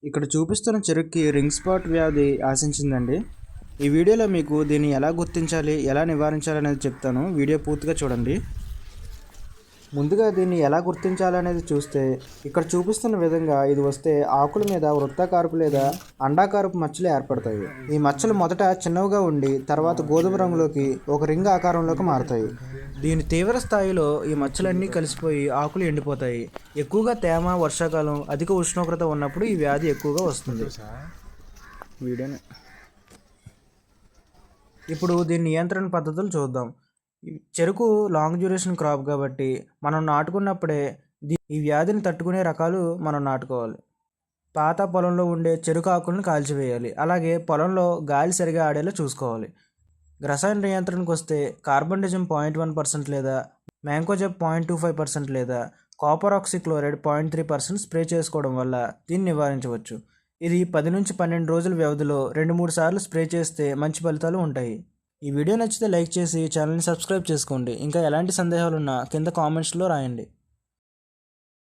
ఇక్కడ చూపిస్తున్న చెరుకుకి ring spot వ్యాధి ఆశించిందండి. ఈ వీడియోలో మీకు దీన్ని ఎలా గుర్తించాలి, ఎలా నివారించాలి అనేది చెప్తాను. వీడియో పూర్తిగా చూడండి. ముందుగా దీన్ని ఎలా గుర్తించాలనేది చూస్తే ఇక్కడ చూపిస్తున్న విధంగా ఇది వస్తే ఆకుల మీద వృత్తాకారపు లేదా అండాకారపు మచ్చలు ఏర్పడతాయి. ఈ మచ్చలు మొదట చిన్నవిగా ఉండి తర్వాత గోధుమ రంగులోకి ఒక రింగ్ ఆకారంలోకి మారుతాయి. దీని తీవ్ర స్థాయిలో ఈ మచ్చలన్నీ కలిసిపోయి ఆకులు ఎండిపోతాయి. ఎక్కువగా తేమ, వర్షాకాలం, అధిక ఉష్ణోగ్రత ఉన్నప్పుడు ఈ వ్యాధి ఎక్కువగా వస్తుంది. వీడియోని ఇప్పుడు దీని నియంత్రణ పద్ధతులు చూద్దాం. చెరుకు లాంగ్ డ్యూరేషన్ క్రాప్ కాబట్టి మనం నాటుకున్నప్పుడే ఈ వ్యాధిని తట్టుకునే రకాలు మనం నాటుకోవాలి. పాత పొలంలో ఉండే చెరుకు ఆకులను కాల్చివేయాలి. అలాగే పొలంలో గాలి సరిగా ఆడేలా చూసుకోవాలి. రసాయన నియంత్రణకు వస్తే కార్బండిజం 0.1% లేదా మ్యాంకోజెబ్ 0.25% లేదా కాపర్ ఆక్సిక్లోరైడ్ 0.3% స్ప్రే చేసుకోవడం వల్ల దీన్ని నివారించవచ్చు. ఇది 10 నుంచి 12 రోజుల వ్యవధిలో 2-3 సార్లు స్ప్రే చేస్తే మంచి ఫలితాలు ఉంటాయి. ఈ వీడియో నచ్చితే లైక్ చేసి ఛానల్ని సబ్స్క్రైబ్ చేసుకోండి. ఇంకా ఎలాంటి సందేహాలున్నా కింద కామెంట్స్లో రాయండి.